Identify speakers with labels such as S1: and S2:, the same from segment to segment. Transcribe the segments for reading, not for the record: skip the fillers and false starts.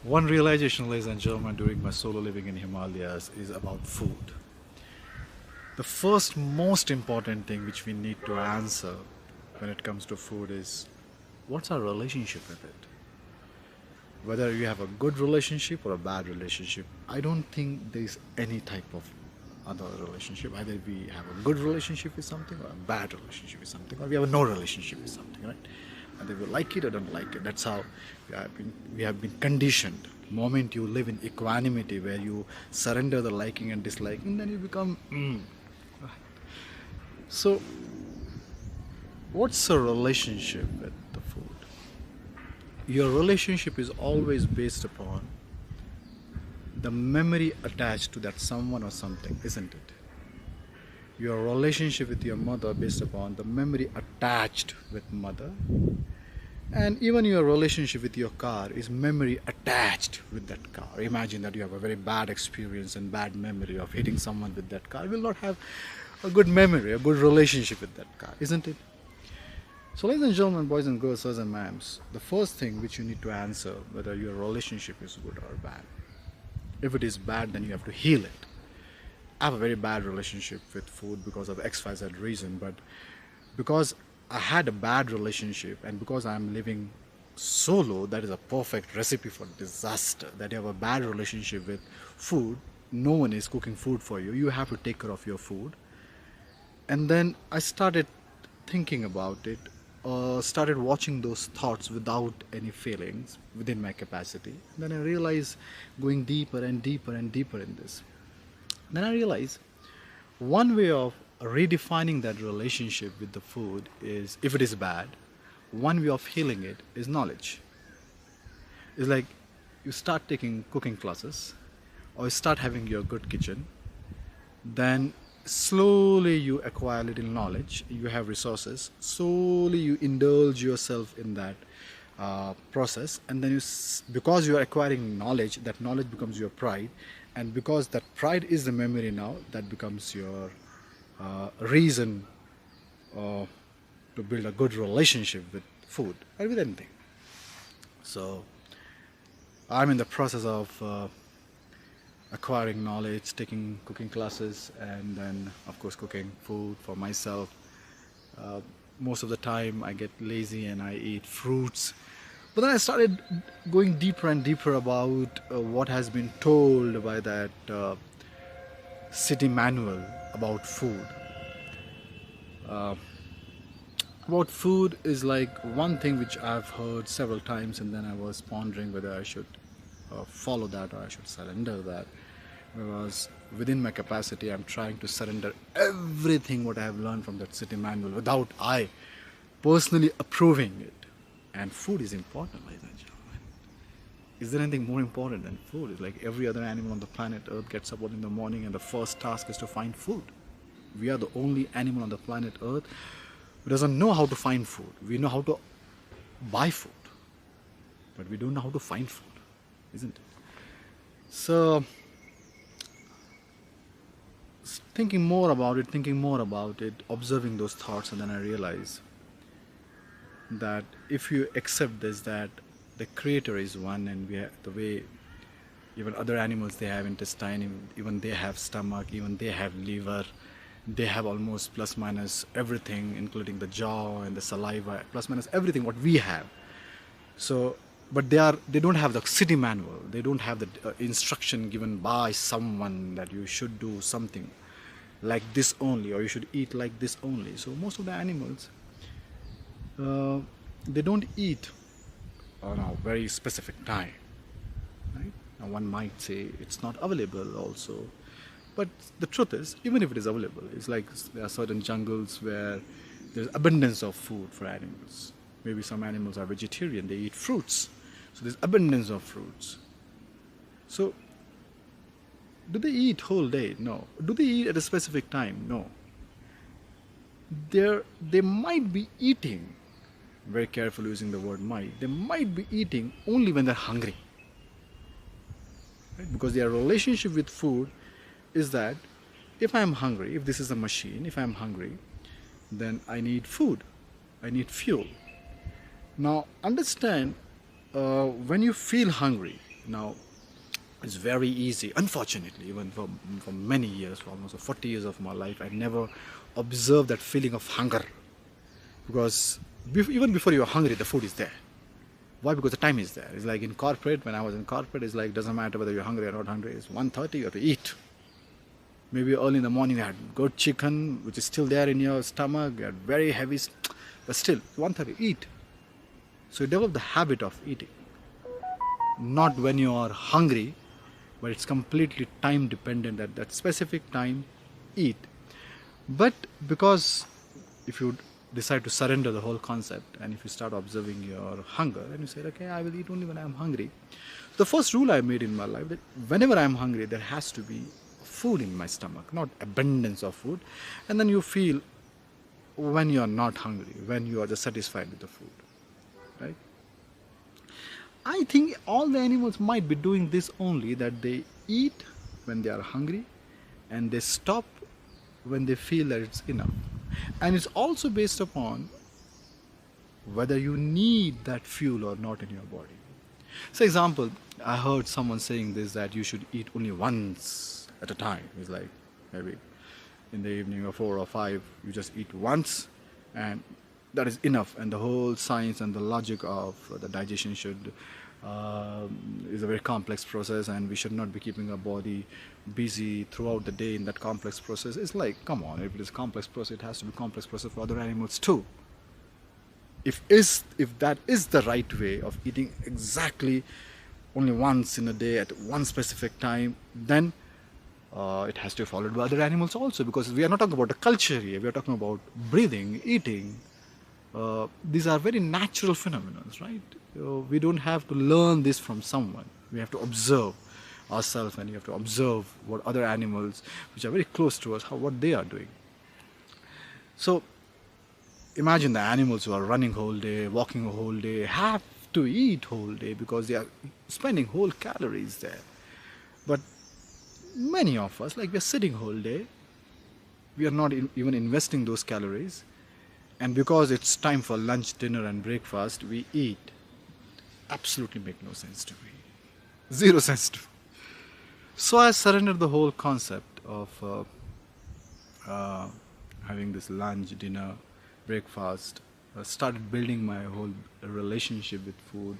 S1: One realization, ladies and gentlemen, during my solo living in Himalayas is about food. The first most important thing which we need to answer when it comes to food is what's our relationship with it? Whether you have a good relationship or a bad relationship, I don't think there is any type of other relationship. Either we have a good relationship with something or a bad relationship with something, or we have a no relationship with something, right? Either we like it or don't like it. That's how we have been conditioned. The moment you live in equanimity, where you surrender the liking and disliking, then you become. So, what's the relationship with the food? Your relationship is always based upon the memory attached to that someone or something, isn't it? Your relationship with your mother based upon the memory attached with mother, and even your relationship with your car is memory attached with that car. Imagine that you have a very bad experience and bad memory of hitting someone with that car. You will not have a good memory, a good relationship with that car, isn't it? So, ladies and gentlemen, boys and girls, sirs and ma'ams, the first thing which you need to answer whether your relationship is good or bad. If it is bad, then you have to heal it. I have a very bad relationship with food because of XYZ reason, but because I had a bad relationship and because I'm living solo, that is a perfect recipe for disaster. That you have a bad relationship with food, no one is cooking food for you, you have to take care of your food. And then I started thinking about it, started watching those thoughts without any feelings within my capacity. Then I realized going deeper and deeper and deeper in this. Then I realized one way of redefining that relationship with the food is, if it is bad, one way of healing it is knowledge. It's like you start taking cooking classes or you start having your good kitchen, then slowly you acquire little knowledge, you have resources, slowly you indulge yourself in that process, and then because you are acquiring knowledge, that knowledge becomes your pride, and because that pride is the memory now, that becomes your reason to build a good relationship with food or with anything. So I'm in the process of acquiring knowledge, taking cooking classes, and then of course cooking food for myself. Most of the time I get lazy and I eat fruits. But then I started going deeper and deeper about what has been told by that city manual about food. About food is like one thing which I've heard several times, and then I was pondering whether I should follow that or I should surrender that. Because within my capacity, I'm trying to surrender everything what I have learned from that city manual without I personally approving it. And food is important, ladies and gentlemen. Is there anything more important than food? It's like every other animal on the planet Earth gets up in the morning and the first task is to find food. We are the only animal on the planet Earth who doesn't know how to find food. We know how to buy food, but we don't know how to find food, isn't it? So, thinking more about it, observing those thoughts, and then I realized that if you accept this, that the creator is one, and we have, the way even other animals, they have intestine, even they have stomach, even they have liver, they have almost plus minus everything, including the jaw and the saliva, plus minus everything what we have. So but they don't have the city manual, they don't have the instruction given by someone that you should do something like this only, or you should eat like this only. So most of the animals, they don't eat on a very specific time, right? Now one might say it's not available also, but the truth is, even if it is available, it's like there are certain jungles where there's abundance of food for animals. Maybe some animals are vegetarian, they eat fruits, so there's abundance of fruits. So do they eat whole day? No. Do they eat at a specific time? No. They might be eating, very careful using the word might, they might be eating only when they're hungry, right? Because their relationship with food is that if I'm hungry, if this is a machine, if I'm hungry, then I need food, I need fuel. Now understand, when you feel hungry, Now, it's very easy, unfortunately, even for many years, for almost 40 years of my life, I never observed that feeling of hunger. Because even before you're hungry, the food is there. Why? Because the time is there. It's like in corporate, when I was in corporate, it's like, doesn't matter whether you're hungry or not hungry, it's 1:30, you have to eat. Maybe early in the morning you had good chicken, which is still there in your stomach, you had very heavy, but still, 1:30, eat. So you develop the habit of eating. Not when you are hungry, but it's completely time dependent. At that specific time, eat. But because if you decide to surrender the whole concept, and if you start observing your hunger and you say, okay, I will eat only when I am hungry, the first rule I made in my life, that whenever I am hungry, there has to be food in my stomach, not abundance of food. And then you feel when you are not hungry, when you are just satisfied with the food, right? I think all the animals might be doing this only, that they eat when they are hungry and they stop when they feel that it's enough. And it's also based upon whether you need that fuel or not in your body. For example, I heard someone saying this, that you should eat only once at a time. It's like maybe in the evening or 4 or 5, you just eat once and that is enough. And the whole science and the logic of the digestion should is a very complex process, and we should not be keeping our body busy throughout the day in that complex process. It's like, come on, if it is a complex process, it has to be complex process for other animals too. If that is the right way of eating exactly only once in a day at one specific time, then it has to be followed by other animals also, because we are not talking about a culture here. We are talking about breathing, eating. These are very natural phenomena, right? We don't have to learn this from someone. We have to observe ourselves, and you have to observe what other animals, which are very close to us, what they are doing. So imagine the animals who are running whole day, walking a whole day, have to eat whole day because they are spending whole calories there. But many of us, like, we are sitting whole day, we are not even investing those calories, and because it's time for lunch, dinner and breakfast, we eat. Absolutely make no sense to me. Zero sense to me. So I surrendered the whole concept of having this lunch, dinner, breakfast. Started building my whole relationship with food.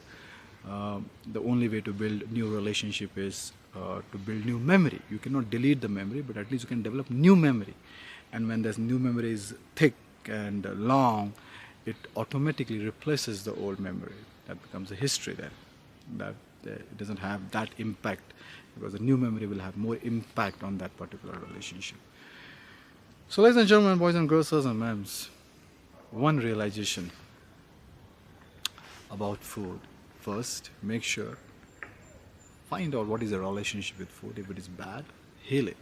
S1: The only way to build new relationship is to build new memory. You cannot delete the memory, but at least you can develop new memory. And when this new memory is thick and long, it automatically replaces the old memory. That becomes a history then. That it doesn't have that impact, because the new memory will have more impact on that particular relationship. So, ladies and gentlemen, boys and girls, sirs and ma'ams, one realization about food. First, make sure, find out what is the relationship with food. If it is bad, heal it.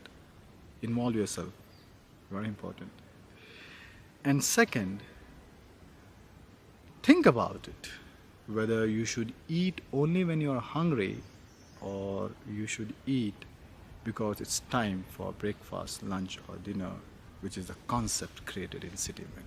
S1: Involve yourself. Very important. And second, think about it, whether you should eat only when you are hungry, or you should eat because it's time for breakfast, lunch or dinner, which is the concept created in city men.